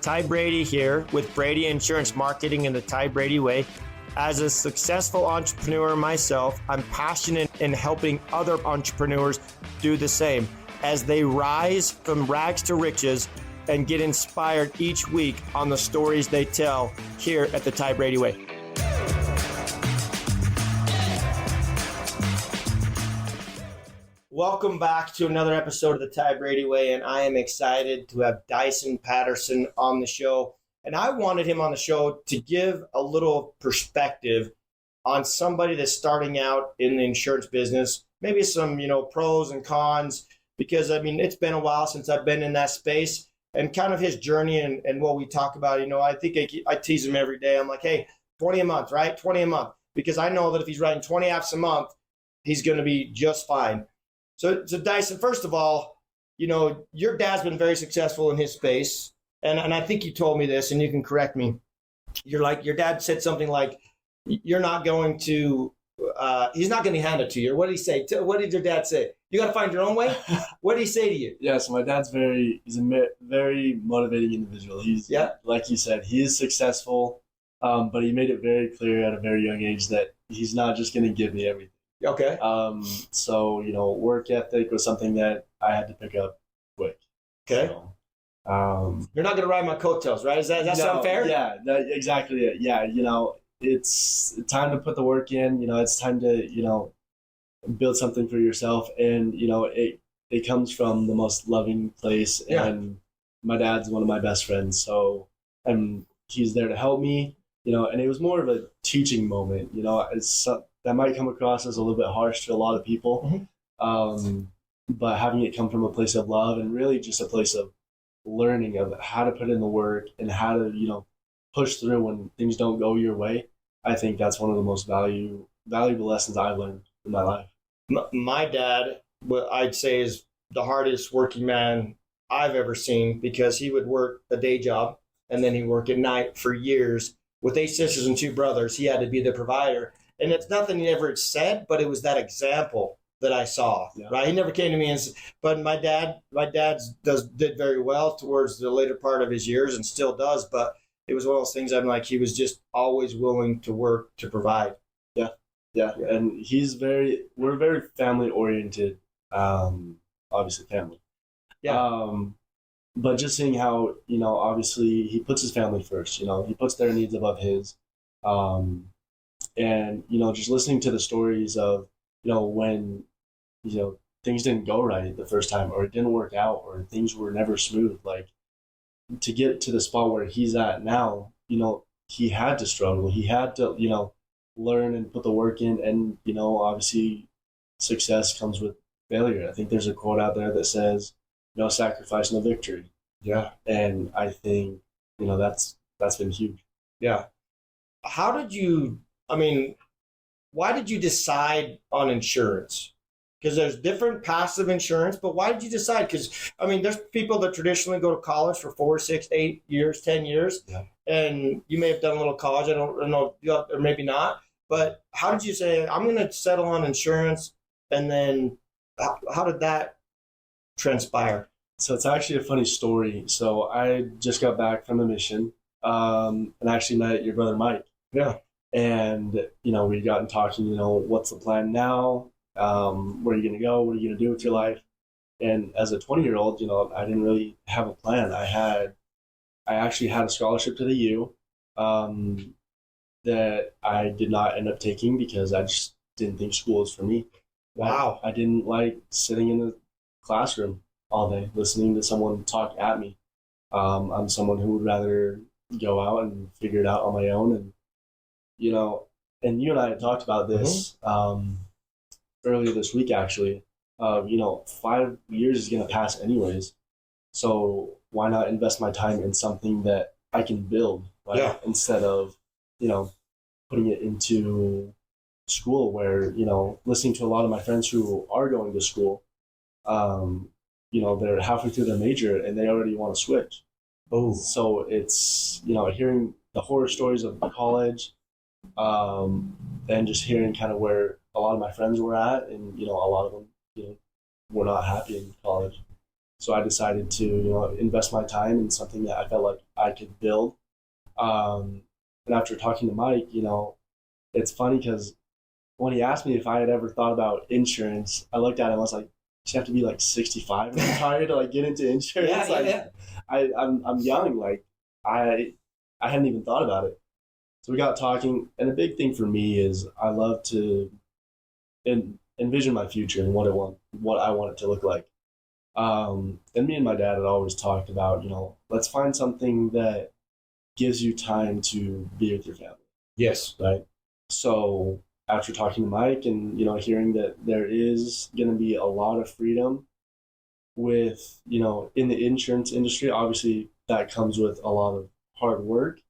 Ty Brady here with Brady Insurance Marketing and the Ty Brady Way. As a successful entrepreneur myself, I'm passionate in helping other entrepreneurs do the same as they rise from rags to riches and get inspired each week on the stories they tell here at the Ty Brady Way. Welcome back to another episode of the Ty Brady Way, and I am excited to have Dysen Patterson on the show. And I wanted him on the show to give a little perspective on somebody that's starting out in the insurance business, maybe some, pros and cons, because it's been a while since I've been in that space, and kind of his journey and what we talk about. I think I tease him every day. I'm like, hey, 20 a month, right? 20 a month, because I know that if he's writing 20 apps a month, he's going to be just fine. So Dysen, first of all, your dad's been very successful in his space. And I think you told me this, and you can correct me. Your dad said something like, you're not going to, he's not going to hand it to you. What did he say? What did your dad say? You got to find your own way? What did he say to you? Yeah, so my dad's he's a very motivating individual. Like you said, he is successful, but he made it very clear at a very young age that he's not just going to give me everything. Okay. So, work ethic was something that I had to pick up quick. Okay. So, you're not going to ride my coattails, right? Does that sound fair? Yeah, exactly it. Yeah, it's time to put the work in. It's time to, build something for yourself. And, it comes from the most loving place. Yeah. And my dad's one of my best friends. So, and he's there to help me, and it was more of a teaching moment. That might come across as a little bit harsh to a lot of people. Mm-hmm. But having it come from a place of love and really just a place of learning of how to put in the work and how to, push through when things don't go your way. I think that's one of the most valuable lessons I've learned in my life. My dad, what I'd say, is the hardest working man I've ever seen, because he would work a day job and then he'd work at night for years. With 8 sisters and 2 brothers, he had to be the provider. And it's nothing he ever said, but it was that example that I saw, right? He never came to me and said, but my dad did very well towards the later part of his years and still does. But it was one of those things, I'm like, he was just always willing to work to provide. Yeah. And we're very family oriented, obviously family. Yeah. But just seeing how, obviously he puts his family first, he puts their needs above his, and, just listening to the stories of, when, things didn't go right the first time, or it didn't work out, or things were never smooth, like to get to the spot where he's at now, he had to struggle. He had to, learn and put the work in. And, obviously success comes with failure. I think there's a quote out there that says, no sacrifice, no victory. Yeah. And I think, that's been huge. Yeah. Why did you decide on insurance? Because there's different passive insurance, but why did you decide? Because, there's people that traditionally go to college for 4, 6, 8 years, 10 years, and you may have done a little college, I don't know, or maybe not, but how did you say, I'm going to settle on insurance, and then how did that transpire? So it's actually a funny story. So I just got back from a mission, and actually met your brother Mike. Yeah. And, we gotten talking, what's the plan now? Where are you going to go? What are you going to do with your life? And as a 20-year-old, I didn't really have a plan. I actually had a scholarship to the U that I did not end up taking because I just didn't think school was for me. Wow. I didn't like sitting in the classroom all day listening to someone talk at me. I'm someone who would rather go out and figure it out on my own. And, and you and I had talked about this earlier this week, actually. 5 years is going to pass anyways. So why not invest my time in something that I can build, right? Yeah. Instead of, putting it into school where, listening to a lot of my friends who are going to school, they're halfway through their major and they already want to switch. Oh. So it's, hearing the horror stories of college, and just hearing kind of where a lot of my friends were at, and a lot of them were not happy in college. So I decided to invest my time in something that I felt like I could build. And after talking to Mike, it's funny because when he asked me if I had ever thought about insurance, I looked at him. I was like, "You have to be like 65 and retired to like get into insurance." I'm young. Like I hadn't even thought about it. So we got talking, and a big thing for me is I love to envision my future and what I want it to look like. And me and my dad had always talked about, let's find something that gives you time to be with your family. Yes. Right. So after talking to Mike and, hearing that there is going to be a lot of freedom with, in the insurance industry, obviously that comes with a lot of hard work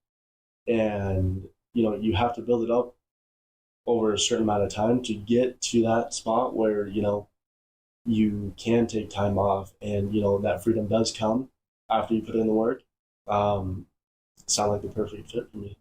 and, you have to build it up over a certain amount of time to get to that spot where, you can take time off and, that freedom does come after you put in the work. Sound like the perfect fit for me.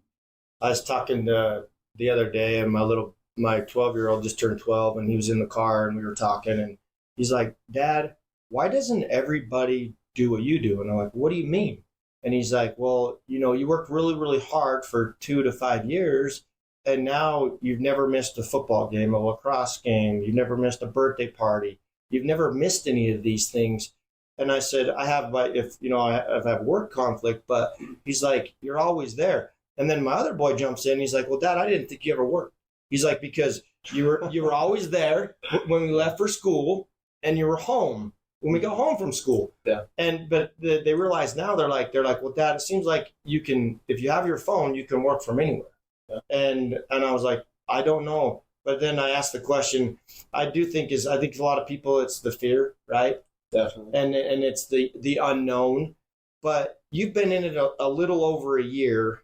I was talking the other day, and my 12-year-old just turned 12, and he was in the car, and we were talking, and he's like, "Dad, why doesn't everybody do what you do?" And I'm like, "What do you mean?" And he's like, "Well, you worked really, really hard for 2 to 5 years, and now you've never missed a football game, a lacrosse game, you've never missed a birthday party, you've never missed any of these things." And I said, "I have, but I've had work conflict," but he's like, "You're always there." And then my other boy jumps in. He's like, "Well, Dad, I didn't think you ever worked." He's like, "Because you were always there when we left for school, and you were home when we got home from school." Yeah. But they realize now they're like, "Well, Dad, it seems like you can, if you have your phone, you can work from anywhere." Yeah. And I was like, "I don't know." But then I asked the question. I think a lot of people, it's the fear, right? Definitely. And it's the unknown. But you've been in it a little over a year.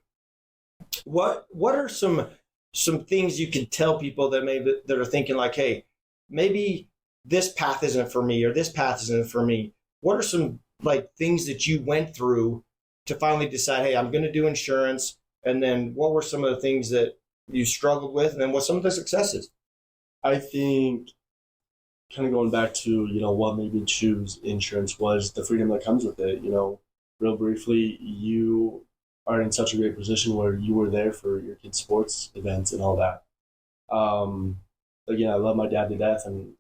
What are some things you can tell people that are thinking like, "Hey, maybe this path isn't for me, or this path isn't for me"? What are some like things that you went through to finally decide, "Hey, I'm going to do insurance"? And then what were some of the things that you struggled with, and then what's some of the successes? I think kind of going back to, what made me choose insurance was the freedom that comes with it. Real briefly, you are in such a great position where you were there for your kids' sports events and all that. Again, I love my dad to death, and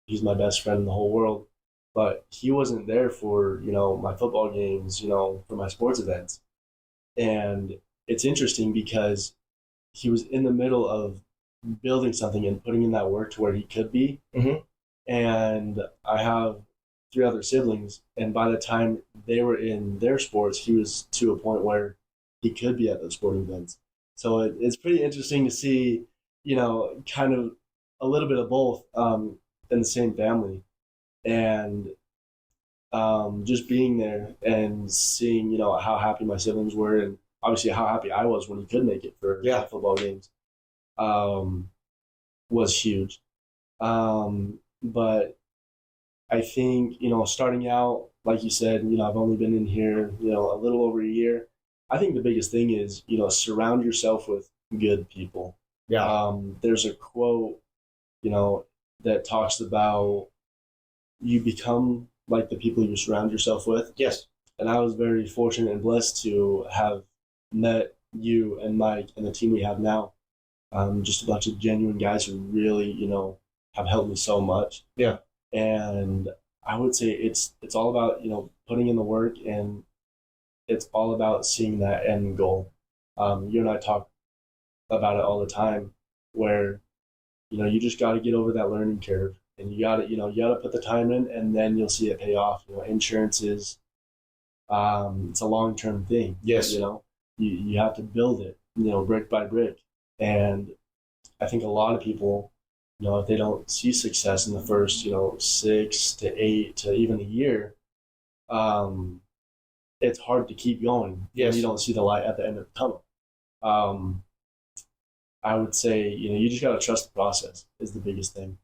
he's my best friend in the whole world. But he wasn't there for, my football games, for my sports events. And it's interesting because he was in the middle of building something and putting in that work to where he could be. Mm-hmm. And I have 3 other siblings, and by the time they were in their sports, he was to a point where he could be at those sporting events. So it's pretty interesting to see, kind of a little bit of both in the same family, and just being there and seeing, how happy my siblings were, and obviously how happy I was when he could make it for football games, was huge. But I think, starting out, like you said, I've only been in here, a little over a year. I think the biggest thing is, surround yourself with good people. Yeah. There's a quote, that talks about you become like the people you surround yourself with. Yes. And I was very fortunate and blessed to have met you and Mike and the team we have now. Just a bunch of genuine guys who really, have helped me so much. Yeah. And I would say it's all about, putting in the work, and it's all about seeing that end goal. You and I talk about it all the time, where, you just got to get over that learning curve, and you got to put the time in, and then you'll see it pay off. Insurance is, it's a long-term thing. Yes. You have to build it, brick by brick. And I think a lot of people, if they don't see success in the first, 6 to 8 to even a year, it's hard to keep going. Yes. You don't see the light at the end of the tunnel. I would say, you just got to trust the process is the biggest thing.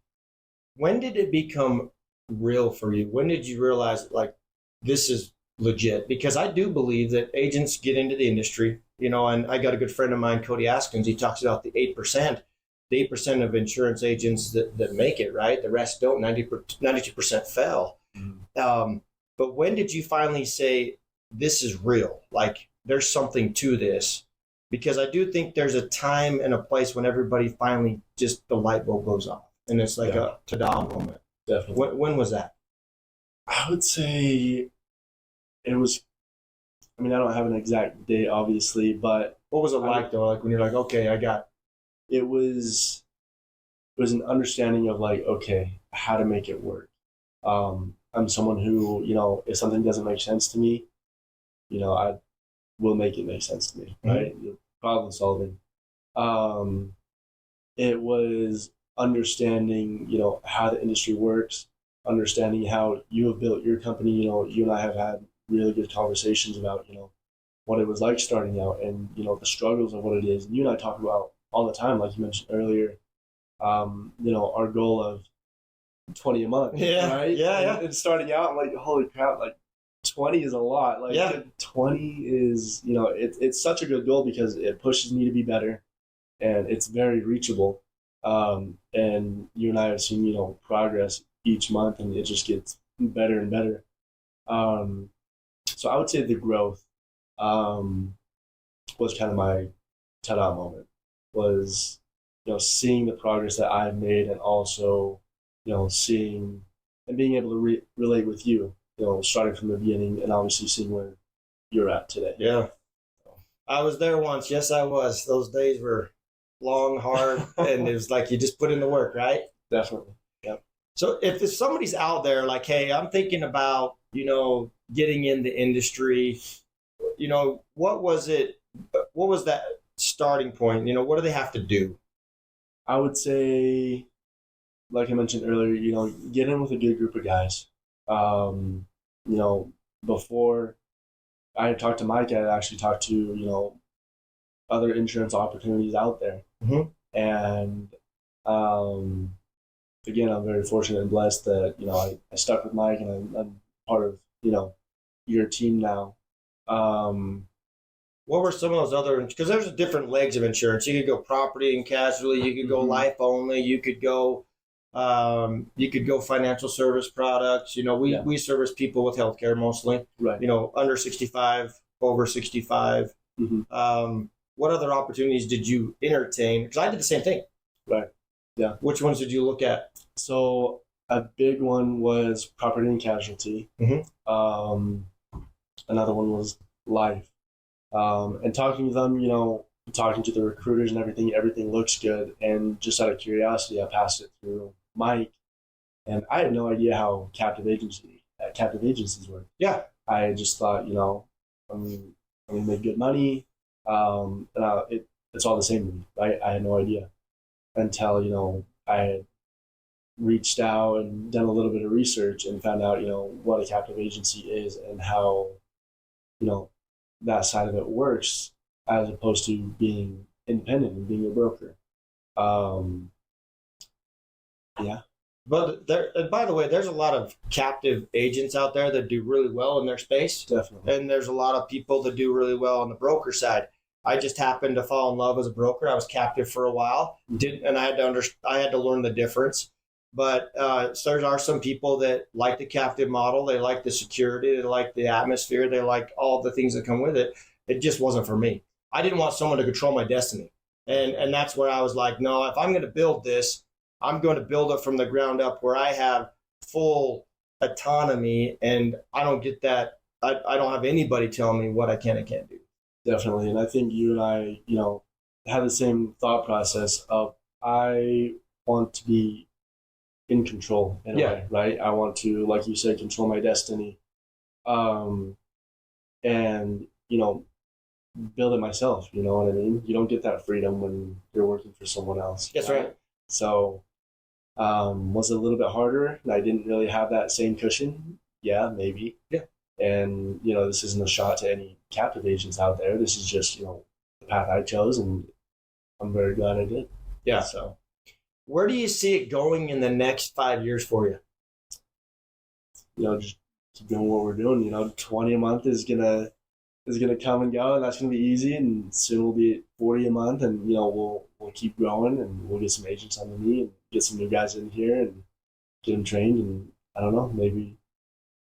When did it become real for you? When did you realize, like, this is legit? Because I do believe that agents get into the industry, and I got a good friend of mine, Cody Askins, he talks about the 8%. The 8% of insurance agents that make it, right? The rest don't. 92% fail. Mm-hmm. But when did you finally say, this is real? Like, there's something to this, because I do think there's a time and a place when everybody finally just the light bulb goes off and it's like a ta-da moment. Definitely. When was that? I would say it was. I mean, I don't have an exact date, obviously, but What was it like though? Like when you're like, okay, I got. it was an understanding of like, okay, how to make it work. I'm someone who, if something doesn't make sense to me, I will make it make sense to me, right? Problem solving. It was understanding, how the industry works, understanding how you have built your company. You and I have had really good conversations about, what it was like starting out and, the struggles of what it is. And you and I talk about all the time, like you mentioned earlier, our goal of 20 a month, right? Yeah. And starting out, I'm like, holy crap, like 20 is a lot. Like 20 is, it's such a good goal because it pushes me to be better and it's very reachable. And you and I have seen, progress each month and it just gets better and better. So I would say the growth was kind of my ta-da moment, was, seeing the progress that I've made and also, seeing and being able to relate with you, starting from the beginning and obviously seeing where you're at today. Yeah. I was there once. Yes, I was. Those days were long, hard, and it was like you just put in the work, right? Definitely. Yep. So if somebody's out there like, hey, I'm thinking about, getting in the industry, what was it? What was that starting point? What do they have to do? I would say, like I mentioned earlier, get in with a good group of guys. Before I had talked to Mike, I had actually talked to, other insurance opportunities out there. Mm-hmm. And again, I'm very fortunate and blessed that, I stuck with Mike and I'm part of, your team now. What were some of those other, because there's different legs of insurance. You could go property and casualty, you could go life only, you could go financial service products. We service people with healthcare mostly, right? Under 65, over 65. Mm-hmm. What other opportunities did you entertain? Because I did the same thing. Right. Yeah. Which ones did you look at? So a big one was property and casualty. Mm-hmm. Another one was life. And talking to them, talking to the recruiters and everything looks good. And just out of curiosity, I passed it through Mike, and I had no idea how captive agencies work. Yeah. I just thought, I'm gonna make good money. It's all the same to me, right? I had no idea until, I had reached out and done a little bit of research and found out, what a captive agency is and how, that side of it works as opposed to being independent and being a broker. Yeah. But by the way, there's a lot of captive agents out there that do really well in their space. Definitely. And there's a lot of people that do really well on the broker side. I just happened to fall in love as a broker. I was captive for a while, and I had to learn the difference. But so there are some people that like the captive model. They like the security. They like the atmosphere. They like all the things that come with it. It just wasn't for me. I didn't want someone to control my destiny. And that's where I was like, no, if I'm going to build this, I'm going to build it from the ground up where I have full autonomy and I don't get that. I don't have anybody telling me what I can and can't do. Definitely. And I think you and I, have the same thought process of I want to be in control in a way, right? I want to, like you said, control my destiny. And, build it myself, you know what I mean? You don't get that freedom when you're working for someone else. That's right. So, was it a little bit harder? I didn't really have that same cushion. Yeah, maybe. Yeah. And, this isn't a shot to any captive agents out there. This is just, the path I chose, and I'm very glad I did. Yeah. So, where do you see it going in the next 5 years for you? Just keep doing what we're doing. 20 a month is gonna come and go, and that's gonna be easy. And soon we'll be at 40 a month, and we'll keep growing, and we'll get some agents under me and get some new guys in here and get them trained. And I don't know, maybe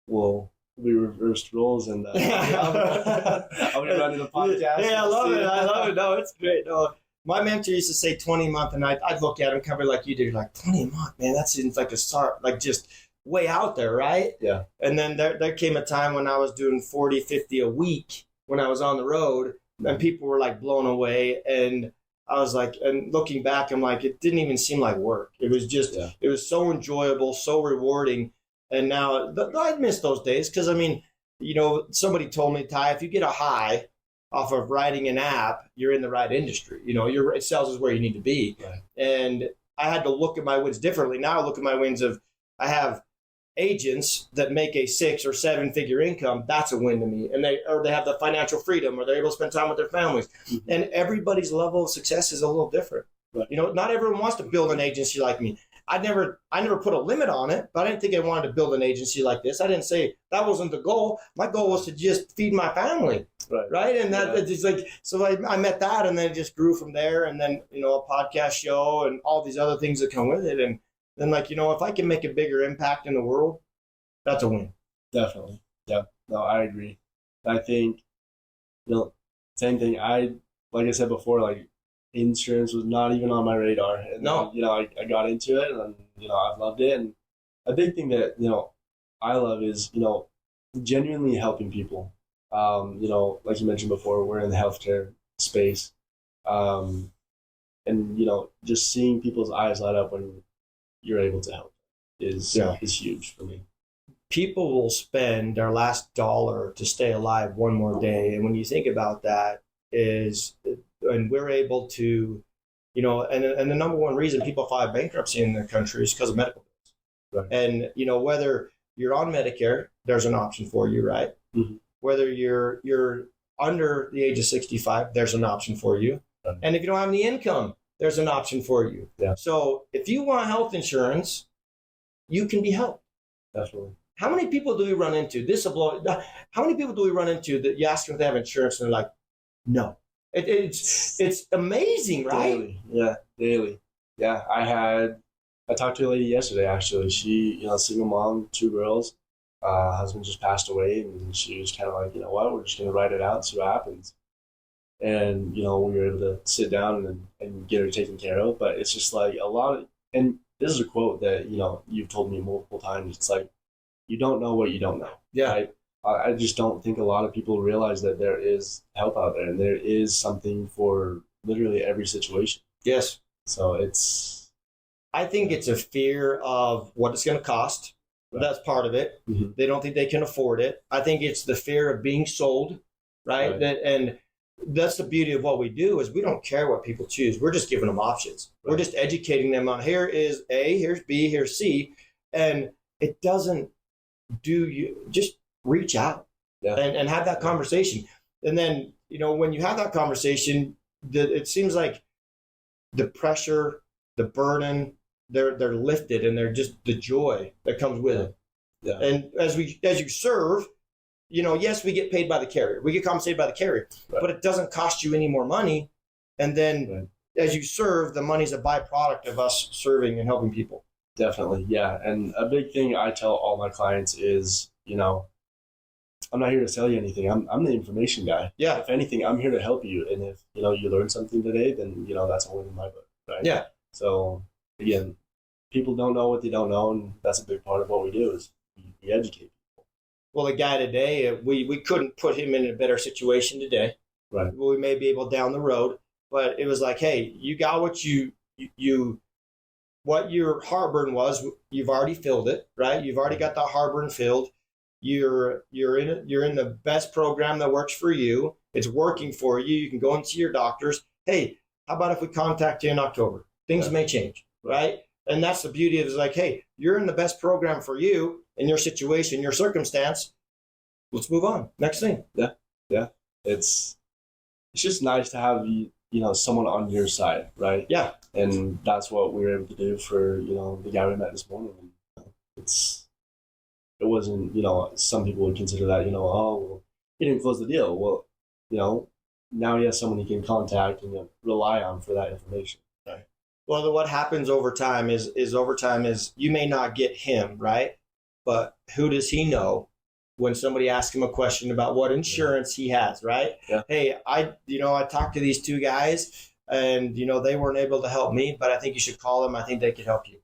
we'll we reversed roles, and I'm gonna run the podcast. Yeah, I love it. I love it. No, it's great. No, my mentor used to say 20 a month, and I'd look at him kind of like you did, like 20 a month, man. That seems like a start, like just way out there, right? Yeah. And then there came a time when I was doing 40, 50 a week when I was on the road, and people were like blown away. And I was like, and looking back, I'm like, it didn't even seem like work. It was just, It was so enjoyable, so rewarding. And now I miss those days because, I mean, you know, somebody told me, Ty, if you get a high off of writing an app, you're in the right industry. You know, sales is where you need to be. Right. And I had to look at my wins differently. Now I look at my wins of, I have agents that make a 6 or 7 figure income. That's a win to me. And they have the financial freedom, or they're able to spend time with their families. Mm-hmm. And everybody's level of success is a little different. Right. You know, not everyone wants to build an agency like me. I never put a limit on it, but I didn't think I wanted to build an agency like this. I didn't say that wasn't the goal. My goal was to just feed my family. Right. And that it's like, so I met that, and then it just grew from there. And then, you know, a podcast show and all these other things that come with it. And then, like, you know, if I can make a bigger impact in the world, that's a win. Definitely. Yeah. No, I agree. I think, you know, same thing. Like I said before, like, insurance was not even on my radar. And then, you know, I got into it, and, you know, I've loved it. And a big thing that, you know, I love is, you know, genuinely helping people. You know, like you mentioned before, we're in the healthcare space. And, you know, just seeing people's eyes light up when you're able to help is huge for me. People will spend their last dollar to stay alive one more day. And when you think about that and we're able to, you know, and the number one reason people file bankruptcy in their country is because of medical bills. Right. And, you know, whether you're on Medicare, there's an option for you, right? Mm-hmm. Whether you're under the age of 65, there's an option for you. Right. And if you don't have any income, there's an option for you. Yeah. So if you want health insurance, you can be helped. Definitely. How many people do we run into? How many people do we run into that you ask them if they have insurance and they're like, no? It's amazing, right? Daily. Yeah, daily. Yeah, I talked to a lady yesterday, actually. She, you know, single mom, 2 girls. Husband just passed away, and she was kind of like, you know what, we're just going to write it out and see what happens. And, you know, we were able to sit down and get her taken care of. But it's just like and this is a quote that, you know, you've told me multiple times. It's like, you don't know what you don't know. Yeah. Right? I just don't think a lot of people realize that there is help out there, and there is something for literally every situation. Yes. So I think it's a fear of what it's going to cost. Right. That's part of it. Mm-hmm. They don't think they can afford it. I think it's the fear of being sold, right? And that's the beauty of what we do is we don't care what people choose. We're just giving them options. Right. We're just educating them on here is A, here's B, here's C. And it doesn't do you just reach out and have that conversation. And then, you know, when you have that conversation, it seems like the pressure, the burden, they're lifted, and they're just the joy that comes with it. Yeah. And as you serve, you know, yes, we get paid by the carrier. We get compensated by the carrier, but it doesn't cost you any more money. And then as you serve, the money's a byproduct of us serving and helping people. Definitely. Yeah. And a big thing I tell all my clients is, you know, I'm not here to sell you anything. I'm the information guy. Yeah. If anything, I'm here to help you. And if, you know, you learn something today, then, you know, that's a win in my book. Right. Yeah. So again, people don't know what they don't know. And that's a big part of what we do is we educate people. Well, the guy today, we couldn't put him in a better situation today. Right. We may be able down the road, but it was like, hey, you got what what your heartburn was, you've already filled it, right? You've already got the heartburn filled. You're in the best program that works for you. It's working for you. You can go and see your doctors. Hey, how about if we contact you in October? Things may change, right? And that's the beauty of it is like, hey, you're in the best program for you in your situation, your circumstance. Let's move on. Next thing. Yeah. Yeah. It's just nice to have, you know, someone on your side, right? Yeah. And that's what we were able to do for, you know, the guy we met this morning. It wasn't, you know, some people would consider that, you know, oh, well, he didn't close the deal. Well, you know, now he has someone he can contact and rely on for that information. Right. Well, what happens over time is you may not get him, right? But who does he know when somebody asks him a question about what insurance he has, right? Yeah. Hey, I talked to these two guys and, they weren't able to help me, but I think you should call them. I think they could help you.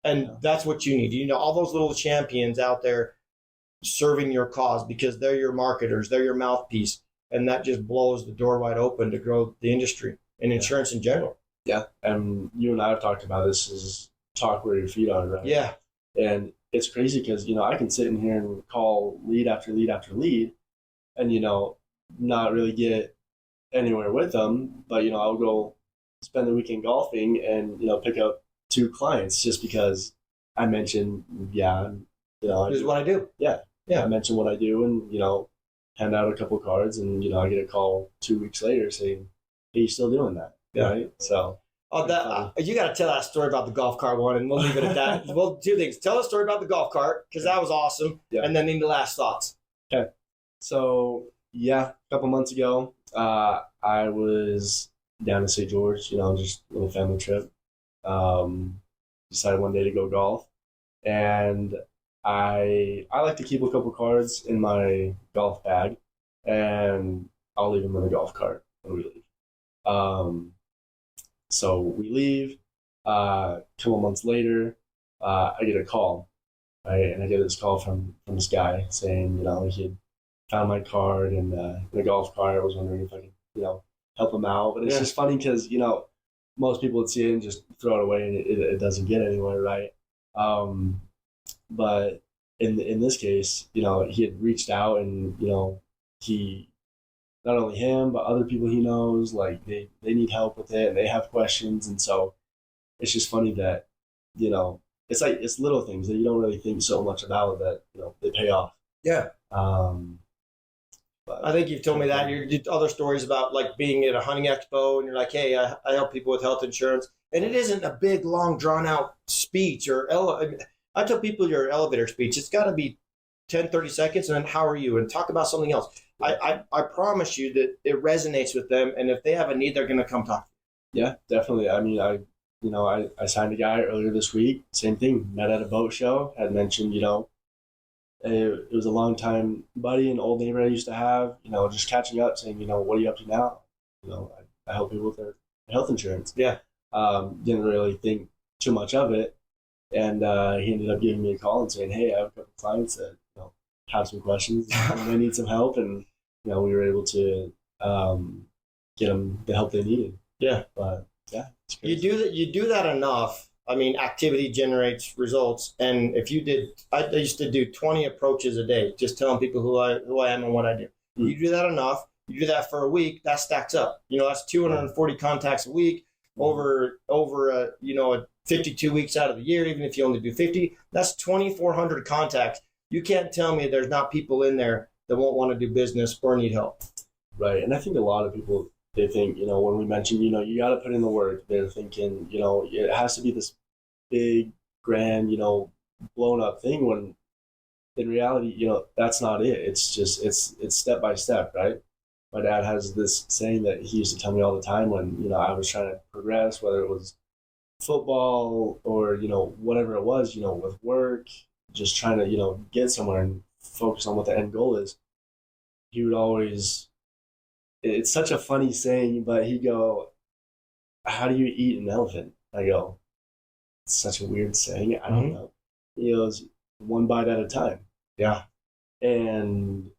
And that's what you need. All those little champions out there serving your cause because they're your marketers, they're your mouthpiece. And that just blows the door wide open to grow the industry and insurance in general. Yeah. And you and I have talked about this, is talk where your feet are, right? Yeah. And it's crazy because, I can sit in here and call lead after lead after lead and, not really get anywhere with them. But, I'll go spend the weekend golfing and, pick up 2 clients just because I mentioned, This is what I do. Yeah. I mentioned what I do and, hand out a couple cards and, I get a call 2 weeks later saying, hey, you still doing that? Yeah. Right. So. You got to tell that story about the golf cart one, and we'll leave it at that. Well, 2 things. Tell a story about the golf cart, because that was awesome, and then into last thoughts. Okay. So, a couple months ago, I was down in St. George, just a little family trip. Decided one day to go golf, and I like to keep a couple cards in my golf bag, and I'll leave them in the golf cart when we leave. So we leave. A couple months later, I get a call, right? And I get this call from this guy saying, he had found my card in the golf cart. I was wondering if I could, help him out. But it's just funny because, most people would see it and just throw it away, and it doesn't get anywhere, right? But in this case, he had reached out and, he, not only him, but other people he knows, like they need help with it and they have questions. And so it's just funny that, it's little things that you don't really think so much about that, they pay off. Yeah. But I think you've told me that. You did other stories about like being at a hunting expo and you're like, hey, I help people with health insurance. And it isn't a big, long, drawn out speech I tell people your elevator speech. It's got to be 10, 30 seconds. And then how are you? And talk about something else. I promise you that it resonates with them, and if they have a need, they're going to come talk. Yeah, definitely. I mean, I signed a guy earlier this week. Same thing. Met at a boat show. Had mentioned, it was a long time buddy, an old neighbor I used to have. Just catching up, saying, what are you up to now? I help people with their health insurance. Yeah. Didn't really think too much of it, and he ended up giving me a call and saying, hey, I have a couple of clients that have some questions and they need some help, and we were able to get them the help they needed. Yeah. But it's you crazy. do that enough. I mean, activity generates results, and if you did, I used to do 20 approaches a day, just telling people who I am and what I do. Mm-hmm. You do that enough, you do that for a week, that stacks up. That's 240 contacts a week over 52 weeks out of the year. Even if you only do 50, that's 2,400 contacts. You can't tell me there's not people in there that won't want to do business or need help. Right. And I think a lot of people, they think, when we mention, you got to put in the work, they're thinking, it has to be this big, grand, blown up thing, when in reality, that's not it. It's just, it's step by step, right? My dad has this saying that he used to tell me all the time when, I was trying to progress, whether it was football or, whatever it was, with work, just trying to, get somewhere and focus on what the end goal is. He would always, it's such a funny saying, but he'd go, how do you eat an elephant? I go, it's such a weird saying. I don't know. He goes, one bite at a time. Yeah. And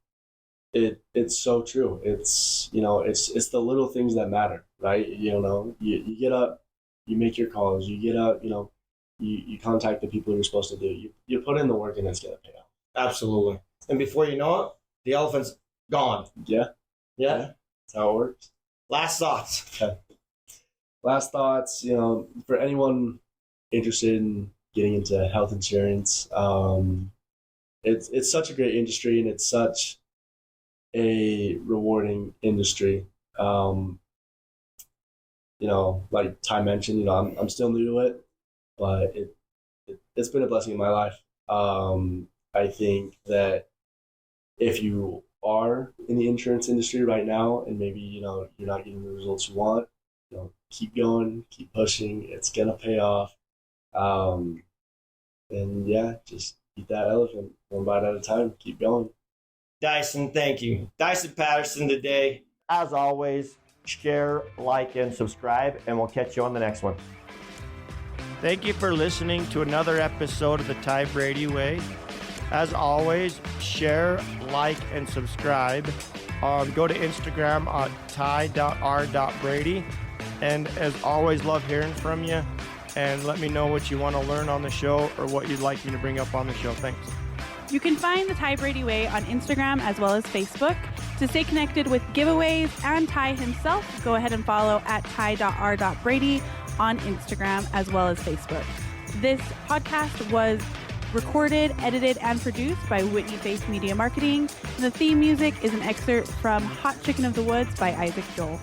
it's so true. It's, it's the little things that matter, right? You get up, you make your calls, you get up, you contact the people you're supposed to do. You put in the work and it's going to pay off. Absolutely. And before you know it, the elephant's gone. Yeah. Yeah. That's how it works. Last thoughts. Okay. Last thoughts, for anyone interested in getting into health insurance, it's such a great industry and it's such a rewarding industry. Like Ty mentioned, I'm still new to it, but it's been a blessing in my life. I think that if you are in the insurance industry right now and maybe, you're not getting the results you want, keep going, keep pushing. It's going to pay off. And just eat that elephant one bite at a time. Keep going. Dysen, thank you. Dysen Patterson today. As always, share, like, and subscribe, and we'll catch you on the next one. Thank you for listening to another episode of the Ty Brady Way. As always, share, like, and subscribe. Go to Instagram at ty.r.brady. And as always, love hearing from you. And let me know what you want to learn on the show or what you'd like me to bring up on the show. Thanks. You can find the Ty Brady Way on Instagram as well as Facebook. To stay connected with giveaways and Ty himself, go ahead and follow at ty.r.brady on Instagram as well as Facebook. This podcast was recorded, edited, and produced by Whitney Faith Media Marketing. And the theme music is an excerpt from Hot Chicken of the Woods by Isaac Joel.